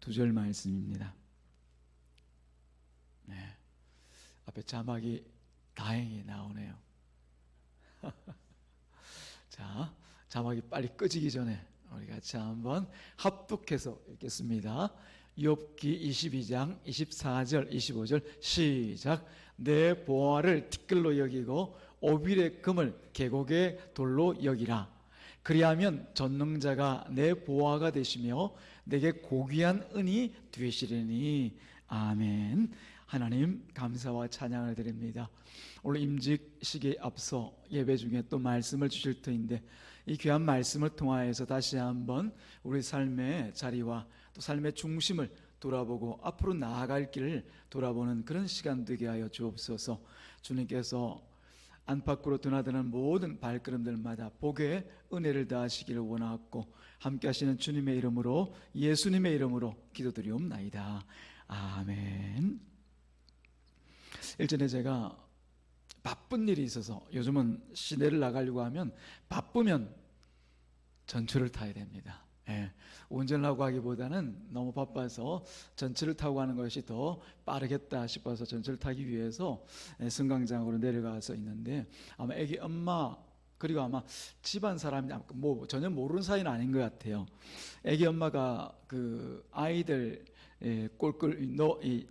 2절 말씀입니다. 네, 앞에 자막이 다행히 나오네요. 자, 자막이 빨리 꺼지기 전에 우리 같이 한번 합독해서 읽겠습니다. 욥기 22장 24절 25절 시작. 내 보화를 티끌로 여기고 오빌의 금을 계곡의 돌로 여기라. 그리하면 전능자가 내 보화가 되시며 내게 고귀한 은이 되시리니. 아멘. 하나님 감사와 찬양을 드립니다. 오늘 임직식에 앞서 예배 중에 또 말씀을 주실 터인데 이 귀한 말씀을 통하여서 다시 한번 우리 삶의 자리와 또 삶의 중심을 돌아보고 앞으로 나아갈 길을 돌아보는 그런 시간 되게 하여 주옵소서. 주님께서 안팎으로 드나드는 모든 발걸음들마다 복의 은혜를 다하시기를 원하고 함께 하시는 주님의 이름으로 예수님의 이름으로 기도드리옵나이다. 아멘. 일전에 제가 바쁜 일이 있어서 요즘은 시내를 나가려고 하면 바쁘면 전철을 타야 됩니다. 예, 운전하고 하기보다는 너무 바빠서 전철을 타고 가는 것이 더 빠르겠다 싶어서 전철을 타기 위해서 승강장으로 내려가서 있는데 아마 애기 엄마 그리고 아마 집안 사람이 뭐 전혀 모르는 사이는 아닌 것 같아요. 애기 엄마가 그 아이들 꼴끌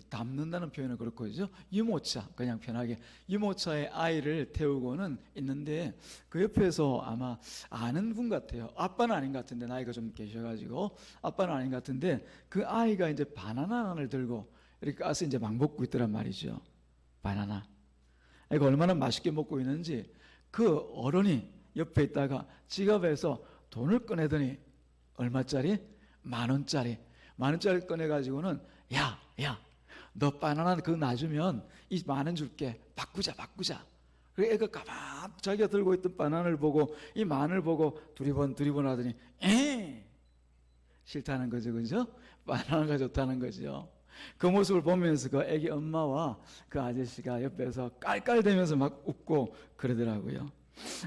담는다는 표현은 그렇고 유모차, 그냥 편하게 유모차에 아이를 태우고는 있는데 그 옆에서 아마 아는 분 같아요. 아빠는 아닌 것 같은데 나이가 좀 계셔가지고 아빠는 아닌 것 같은데 그 아이가 이제 바나나 하나를 들고 이렇게 가서 이제 막 먹고 있더란 말이죠. 바나나. 애가 얼마나 맛있게 먹고 있는지 그 어른이 옆에 있다가 지갑에서 돈을 꺼내더니 얼마짜리? 10,000원짜리. 10,000원짜리 꺼내가지고는 야, 너 바나나 그거 놔주면 이 10,000원 줄게. 바꾸자. 그래 애가 가만 자기가 들고 있던 바나나를 보고 이 10,000원을 보고 두리번 하더니 싫다는 거죠, 그죠? 바나나가 좋다는 거죠. 그 모습을 보면서 그 애기 엄마와 그 아저씨가 옆에서 깔깔대면서 막 웃고 그러더라고요.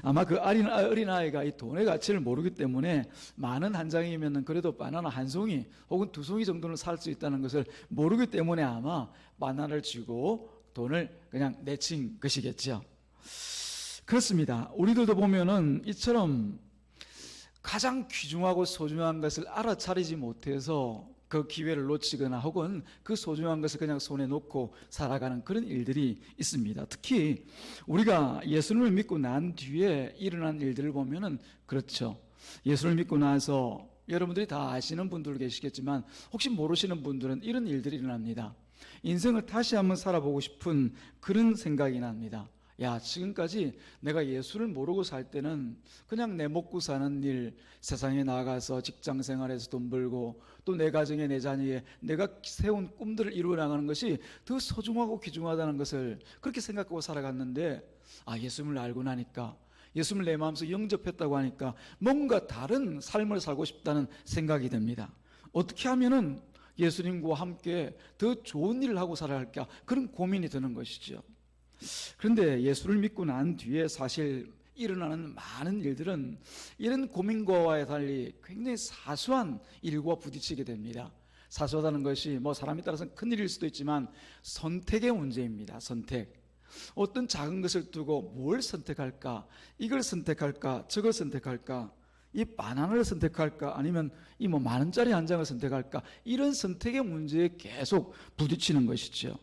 아마 그 어린아이가 이 돈의 가치를 모르기 때문에 많은 한 장이면 그래도 바나나 한 송이 혹은 2송이 정도는 살 수 있다는 것을 모르기 때문에 아마 바나나를 쥐고 돈을 그냥 내친 것이겠죠. 그렇습니다. 우리들도 보면은 이처럼 가장 귀중하고 소중한 것을 알아차리지 못해서 그 기회를 놓치거나 혹은 그 소중한 것을 그냥 손에 놓고 살아가는 그런 일들이 있습니다. 특히 우리가 예수님을 믿고 난 뒤에 일어난 일들을 보면은 그렇죠. 예수를 믿고 나서 여러분들이 다 아시는 분들 계시겠지만 혹시 모르시는 분들은 이런 일들이 일어납니다. 인생을 다시 한번 살아보고 싶은 그런 생각이 납니다. 야, 지금까지 내가 예수를 모르고 살 때는 그냥 내 먹고 사는 일, 세상에 나가서 직장 생활에서 돈 벌고 또 내 가정에 내 자녀에 내가 세운 꿈들을 이루어 나가는 것이 더 소중하고 귀중하다는 것을 그렇게 생각하고 살아갔는데 예수님을 알고 나니까 예수님을 내 마음속에 영접했다고 하니까 뭔가 다른 삶을 살고 싶다는 생각이 듭니다. 어떻게 하면은 예수님과 함께 더 좋은 일을 하고 살아야 할까 그런 고민이 드는 것이죠. 그런데 예수를 믿고 난 뒤에 사실 일어나는 많은 일들은 이런 고민과와 달리 굉장히 사소한 일과 부딪히게 됩니다. 사소하다는 것이 뭐 사람에 따라서는 큰 일일 수도 있지만 선택의 문제입니다. 선택. 어떤 작은 것을 두고 뭘 선택할까? 이걸 선택할까? 저걸 선택할까? 이 바나나를 선택할까? 아니면 이 10,000원짜리 한 장을 선택할까? 이런 선택의 문제에 계속 부딪히는 것이죠.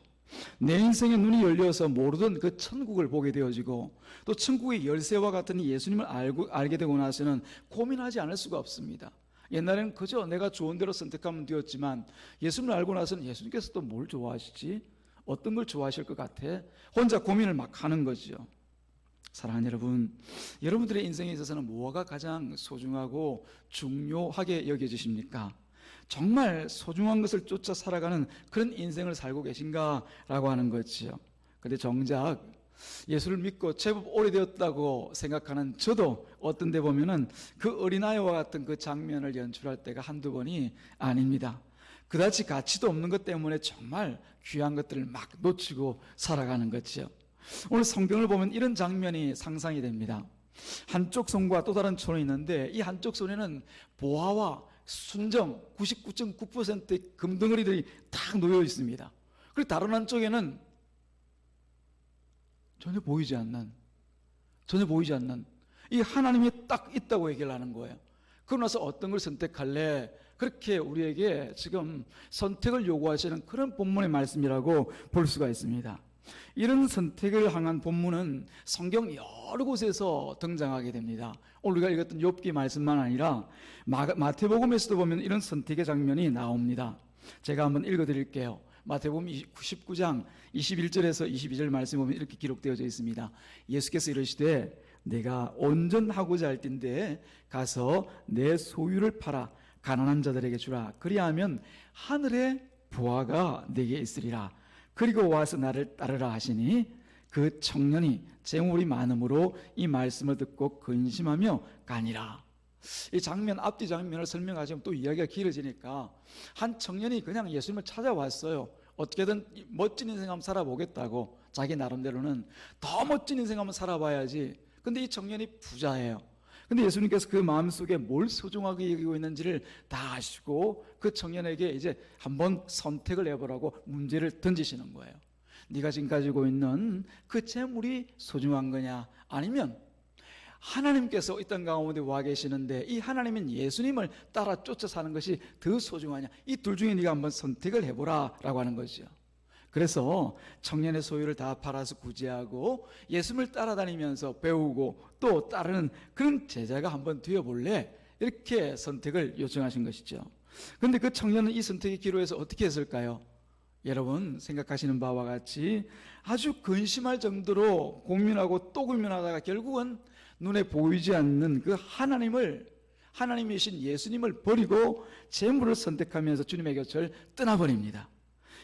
내 인생의 눈이 열려서 모르던 그 천국을 보게 되어지고 또 천국의 열쇠와 같은 예수님을 알게 되고 나서는 고민하지 않을 수가 없습니다. 옛날에는 그저 내가 좋은 대로 선택하면 되었지만 예수님을 알고 나서는 예수님께서 또 뭘 좋아하시지? 어떤 걸 좋아하실 것 같아? 혼자 고민을 막 하는 거죠. 사랑하는 여러분, 여러분들의 인생에 있어서는 뭐가 가장 소중하고 중요하게 여겨지십니까? 정말 소중한 것을 쫓아 살아가는 그런 인생을 살고 계신가라고 하는 거지요. 그런데 정작 예수를 믿고 제법 오래되었다고 생각하는 저도 어떤 데 보면은 그 어린아이와 같은 그 장면을 연출할 때가 한두 번이 아닙니다. 그다지 가치도 없는 것 때문에 정말 귀한 것들을 막 놓치고 살아가는 거지요. 오늘 성경을 보면 이런 장면이 상상이 됩니다. 한쪽 손과 또 다른 손이 있는데 이 한쪽 손에는 보화와 순정 99.9%의 금덩어리들이 딱 놓여 있습니다. 그리고 다른 한쪽에는 전혀 보이지 않는 이 하나님이 딱 있다고 얘기를 하는 거예요. 그러고 나서 어떤 걸 선택할래? 그렇게 우리에게 지금 선택을 요구하시는 그런 본문의 말씀이라고 볼 수가 있습니다. 이런 선택을 향한 본문은 성경 여러 곳에서 등장하게 됩니다. 오늘 우리가 읽었던 욥기 말씀만 아니라 마태복음에서도 보면 이런 선택의 장면이 나옵니다. 제가 한번 읽어드릴게요. 마태복음 19장 21절에서 22절 말씀 보면 이렇게 기록되어져 있습니다. 예수께서 이르시되 내가 온전하고자 할 때인데 가서 내 소유를 팔아 가난한 자들에게 주라. 그리하면 하늘의 부화가 내게 있으리라. 그리고 와서 나를 따르라 하시니 그 청년이 재물이 많음으로 이 말씀을 듣고 근심하며 가니라. 이 장면, 앞뒤 장면을 설명하시면 또 이야기가 길어지니까 한 청년이 그냥 예수님을 찾아왔어요. 어떻게든 멋진 인생 한번 살아보겠다고, 자기 나름대로는 더 멋진 인생 한번 살아봐야지. 근데 이 청년이 부자예요. 근데 예수님께서 그 마음속에 뭘 소중하게 여기고 있는지를 다 아시고 그 청년에게 이제 한번 선택을 해보라고 문제를 던지시는 거예요. 네가 지금 가지고 있는 그 재물이 소중한 거냐, 아니면 하나님께서 이 땅 가운데 와 계시는데 이 하나님인 예수님을 따라 쫓아 사는 것이 더 소중하냐, 이 둘 중에 네가 한번 선택을 해보라 라고 하는 거죠. 그래서 청년의 소유를 다 팔아서 구제하고 예수님을 따라다니면서 배우고 또 따르는 그런 제자가 한번 되어볼래? 이렇게 선택을 요청하신 것이죠. 그런데 그 청년은 이 선택의 기로에서 어떻게 했을까요? 여러분 생각하시는 바와 같이 아주 근심할 정도로 고민하고 또 고민하다가 결국은 눈에 보이지 않는 그 하나님이신 예수님을 버리고 재물을 선택하면서 주님의 곁을 떠나버립니다.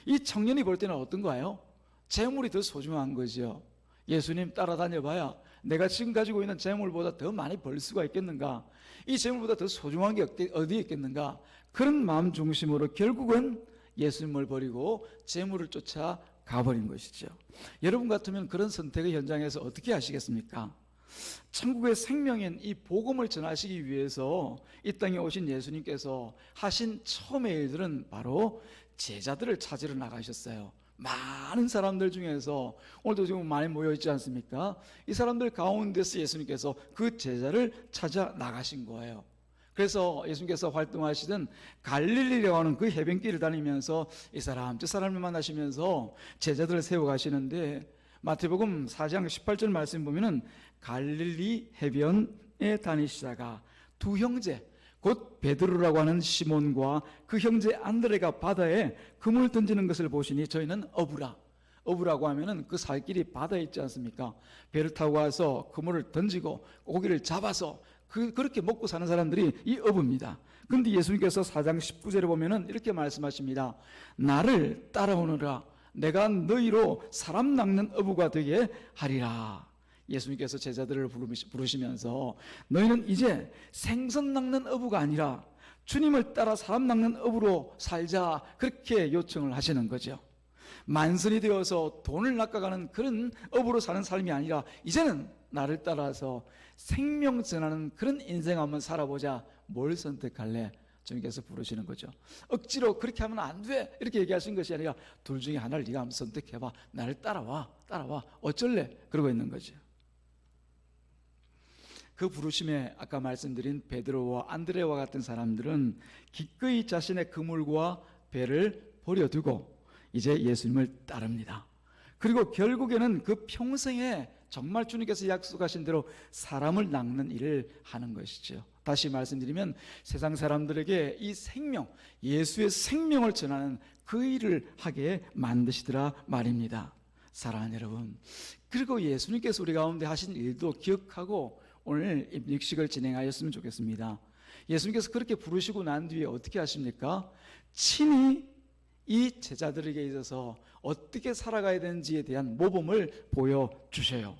이 청년이 볼 때는 어떤가요? 재물이 더 소중한 거죠. 예수님 따라다녀봐야 내가 지금 가지고 있는 재물보다 더 많이 벌 수가 있겠는가? 이 재물보다 더 소중한 게 어디에 있겠는가? 그런 마음 중심으로 결국은 예수님을 버리고 재물을 쫓아 가버린 것이죠. 여러분 같으면 그런 선택의 현장에서 어떻게 하시겠습니까? 천국의 생명인 이 복음을 전하시기 위해서 이 땅에 오신 예수님께서 하신 처음의 일들은 바로 제자들을 찾으러 나가셨어요. 많은 사람들 중에서 오늘도 지금 많이 모여 있지 않습니까? 이 사람들 가운데서 예수님께서 그 제자를 찾아 나가신 거예요. 그래서 예수님께서 활동하시던 갈릴리라고 하는 그 해변길을 다니면서 이 사람 저 사람을 만나시면서 제자들을 세워가시는데, 마태복음 4장 18절 말씀 보면은 갈릴리 해변에 다니시다가 두 형제 곧 베드로라고 하는 시몬과 그 형제 안드레가 바다에 그물 던지는 것을 보시니 저희는 어부라고 하면은 그 살 길이 바다에 있지 않습니까? 배를 타고 와서 그물을 던지고 고기를 잡아서 그렇게 먹고 사는 사람들이 이 어부입니다. 그런데 예수님께서 4장 19절에 보면은 이렇게 말씀하십니다. 나를 따라오너라. 내가 너희로 사람 낚는 어부가 되게 하리라. 예수님께서 제자들을 부르시면서 너희는 이제 생선 낚는 어부가 아니라 주님을 따라 사람 낚는 어부로 살자, 그렇게 요청을 하시는 거죠. 만선이 되어서 돈을 낚아가는 그런 어부로 사는 삶이 아니라 이제는 나를 따라서 생명 전하는 그런 인생 한번 살아보자. 뭘 선택할래? 주님께서 부르시는 거죠. 억지로 그렇게 하면 안 돼 이렇게 얘기하신 것이 아니라 둘 중에 하나를 네가 한번 선택해봐. 나를 따라와 어쩔래? 그러고 있는 거죠. 그 부르심에 아까 말씀드린 베드로와 안드레와 같은 사람들은 기꺼이 자신의 그물과 배를 버려두고 이제 예수님을 따릅니다. 그리고 결국에는 그 평생에 정말 주님께서 약속하신 대로 사람을 낚는 일을 하는 것이죠. 다시 말씀드리면 세상 사람들에게 이 생명, 예수의 생명을 전하는 그 일을 하게 만드시더라 말입니다. 사랑하는 여러분, 그리고 예수님께서 우리 가운데 하신 일도 기억하고 오늘 입식을 진행하였으면 좋겠습니다. 예수님께서 그렇게 부르시고 난 뒤에 어떻게 하십니까? 친히 이 제자들에게 있어서 어떻게 살아가야 되는지에 대한 모범을 보여주셔요.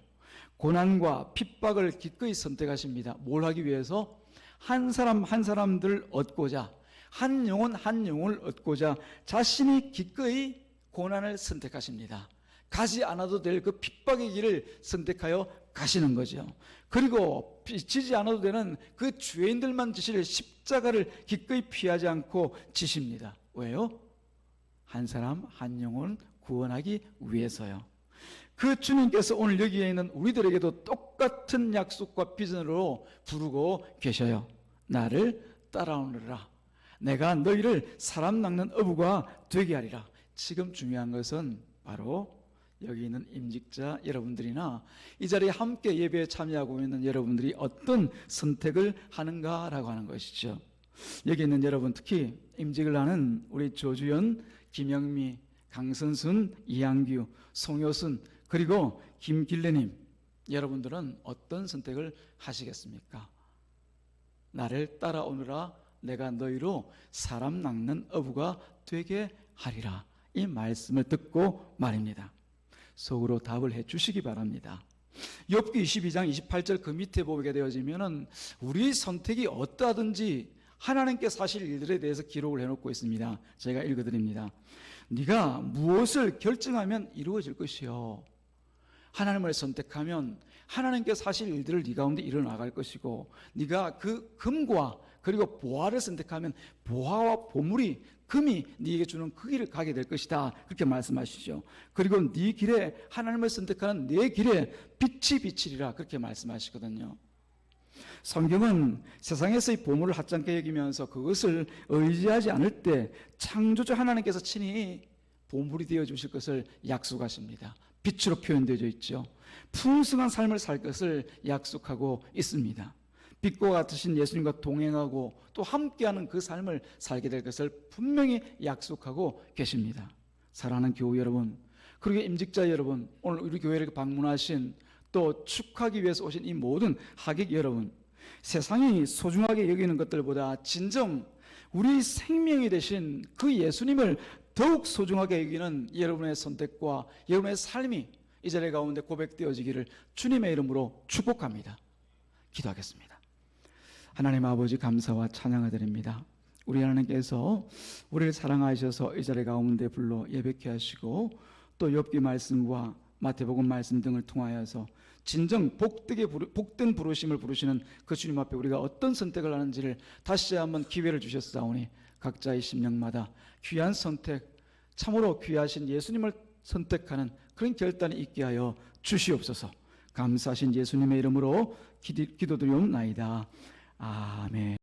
고난과 핍박을 기꺼이 선택하십니다. 뭘 하기 위해서? 한 사람 한 사람들 얻고자, 한 영혼을 얻고자 자신이 기꺼이 고난을 선택하십니다. 가지 않아도 될 그 핍박의 길을 선택하여 가시는 거죠. 그리고 지지 않아도 되는 그 죄인들만 지실 십자가를 기꺼이 피하지 않고 지십니다. 왜요? 한 사람 한 영혼 구원하기 위해서요. 그 주님께서 오늘 여기에 있는 우리들에게도 똑같은 약속과 비전으로 부르고 계셔요. 나를 따라오느라 내가 너희를 사람 낚는 어부가 되게 하리라. 지금 중요한 것은 바로 여기 있는 임직자 여러분들이나 이 자리에 함께 예배에 참여하고 있는 여러분들이 어떤 선택을 하는가라고 하는 것이죠. 여기 있는 여러분, 특히 임직을 하는 우리 조주연, 김영미, 강선순, 이양규, 송효순, 그리고 김길래님, 여러분들은 어떤 선택을 하시겠습니까? 나를 따라오느라 내가 너희로 사람 낚는 어부가 되게 하리라. 이 말씀을 듣고 말입니다. 속으로 답을 해 주시기 바랍니다. 욥기 22장 28절 그 밑에 보게 되어지면은 우리 선택이 어떠하든지 하나님께 사실 일들에 대해서 기록을 해놓고 있습니다. 제가 읽어드립니다. 네가 무엇을 결정하면 이루어질 것이요, 하나님을 선택하면 하나님께 사실 일들을 네 가운데 일어나갈 것이고, 네가 그 금과 그리고 보화를 선택하면 보화와 보물이, 금이 네게 주는 그 길을 가게 될 것이다. 그렇게 말씀하시죠. 그리고 네 길에, 하나님을 선택하는 내 길에 빛이 비치리라. 그렇게 말씀하시거든요. 성경은 세상에서의 보물을 하찮게 여기면서 그것을 의지하지 않을 때 창조주 하나님께서 친히 보물이 되어 주실 것을 약속하십니다. 빛으로 표현되어 있죠. 풍성한 삶을 살 것을 약속하고 있습니다. 빛과 같으신 예수님과 동행하고 또 함께하는 그 삶을 살게 될 것을 분명히 약속하고 계십니다. 사랑하는 교우 여러분, 그리고 임직자 여러분, 오늘 우리 교회를 방문하신 또 축하하기 위해서 오신 이 모든 하객 여러분, 세상이 소중하게 여기는 것들보다 진정 우리 생명이 되신 그 예수님을 더욱 소중하게 여기는 여러분의 선택과 여러분의 삶이 이 자리 가운데 고백되어지기를 주님의 이름으로 축복합니다. 기도하겠습니다. 하나님 아버지, 감사와 찬양을 드립니다. 우리 하나님께서 우리를 사랑하셔서 이 자리 가운데 불러 예배케 하시고 또 욥기 말씀과 마태복음 말씀 등을 통하여서 진정 복된 부르심을 부르시는 그 주님 앞에 우리가 어떤 선택을 하는지를 다시 한번 기회를 주셨사오니 각자의 심령마다 귀한 선택, 참으로 귀하신 예수님을 선택하는 그런 결단이 있게 하여 주시옵소서. 감사하신 예수님의 이름으로 기도드리옵나이다. 아멘.